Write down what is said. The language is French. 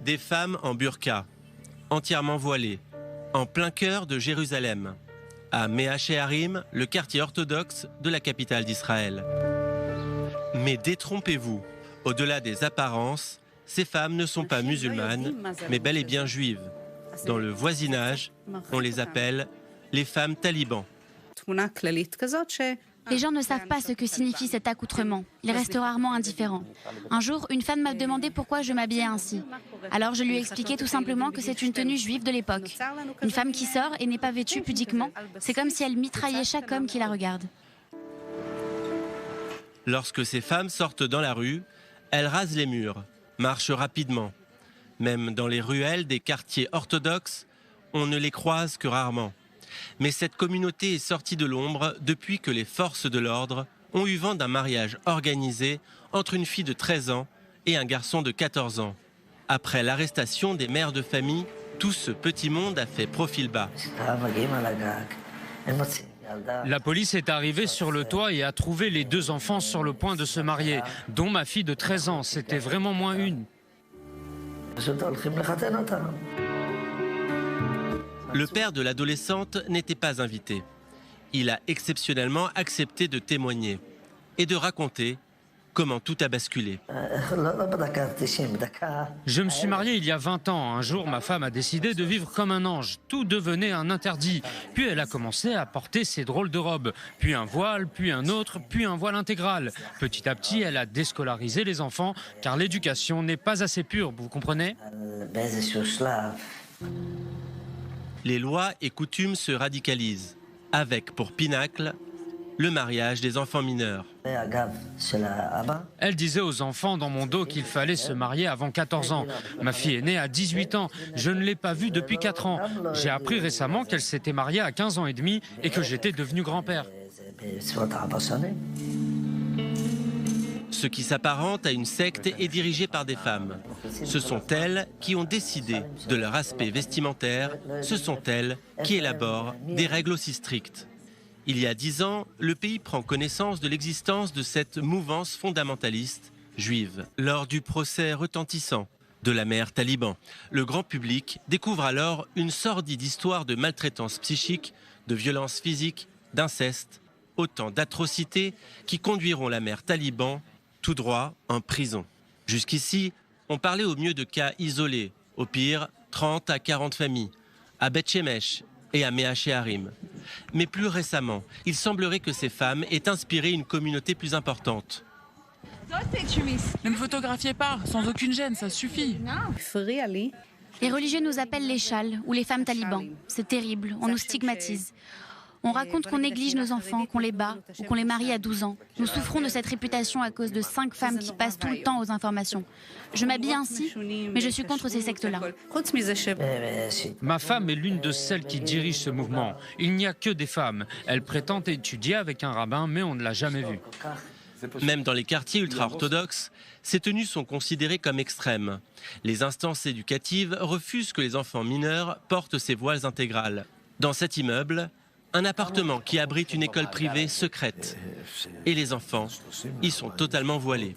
Des femmes en burqa, entièrement voilées, en plein cœur de Jérusalem, à Mea Shearim, le quartier orthodoxe de la capitale d'Israël. Mais détrompez-vous, au-delà des apparences, ces femmes ne sont pas musulmanes, mais bel et bien juives. Dans le voisinage, on les appelle les femmes talibans. Les gens ne savent pas ce que signifie cet accoutrement. Ils restent rarement indifférents. Un jour, une femme m'a demandé pourquoi je m'habillais ainsi. Alors je lui ai expliqué tout simplement que c'est une tenue juive de l'époque. Une femme qui sort et n'est pas vêtue pudiquement, c'est comme si elle mitraillait chaque homme qui la regarde. Lorsque ces femmes sortent dans la rue, elles rasent les murs, marchent rapidement. Même dans les ruelles des quartiers orthodoxes, on ne les croise que rarement. Mais cette communauté est sortie de l'ombre depuis que les forces de l'ordre ont eu vent d'un mariage organisé entre une fille de 13 ans et un garçon de 14 ans. Après l'arrestation des mères de famille, tout ce petit monde a fait profil bas. La police est arrivée sur le toit et a trouvé les deux enfants sur le point de se marier, dont ma fille de 13 ans. C'était vraiment moins une. Le père de l'adolescente n'était pas invité. Il a exceptionnellement accepté de témoigner et de raconter comment tout a basculé. Je me suis marié il y a 20 ans. Un jour, ma femme a décidé de vivre comme un ange. Tout devenait un interdit. Puis elle a commencé à porter ses drôles de robes. Puis un voile, puis un autre, puis un voile intégral. Petit à petit, elle a déscolarisé les enfants, car l'éducation n'est pas assez pure, vous comprenez ? Les lois et coutumes se radicalisent, avec pour pinacle le mariage des enfants mineurs. Elle disait aux enfants dans mon dos qu'il fallait se marier avant 14 ans. Ma fille est née à 18 ans. Je ne l'ai pas vue depuis 4 ans. J'ai appris récemment qu'elle s'était mariée à 15 ans et demi et que j'étais devenu grand-père. Ce qui s'apparente à une secte est dirigé par des femmes. Ce sont elles qui ont décidé de leur aspect vestimentaire. Ce sont elles qui élaborent des règles aussi strictes. Il y a 10 ans, le pays prend connaissance de l'existence de cette mouvance fondamentaliste juive. Lors du procès retentissant de la mère taliban, le grand public découvre alors une sordide histoire de maltraitance psychique, de violence physique, d'inceste, autant d'atrocités qui conduiront la mère taliban tout droit en prison. Jusqu'ici, on parlait au mieux de cas isolés, au pire 30 à 40 familles, à Beth Shemesh et à Mea Shearim. Mais plus récemment, il semblerait que ces femmes aient inspiré une communauté plus importante. Ne me photographiez pas, sans aucune gêne, ça suffit. Les religieux nous appellent les châles ou les femmes talibans. C'est terrible, on nous stigmatise. On raconte qu'on néglige nos enfants, qu'on les bat ou qu'on les marie à 12 ans. Nous souffrons de cette réputation à cause de 5 femmes qui passent tout le temps aux informations. Je m'habille ainsi, mais je suis contre ces sectes-là. Ma femme est l'une de celles qui dirigent ce mouvement. Il n'y a que des femmes. Elle prétend étudier avec un rabbin, mais on ne l'a jamais vue. Même dans les quartiers ultra-orthodoxes, ces tenues sont considérées comme extrêmes. Les instances éducatives refusent que les enfants mineurs portent ces voiles intégrales. Dans cet immeuble, un appartement qui abrite une école privée secrète. Et les enfants y sont totalement voilés.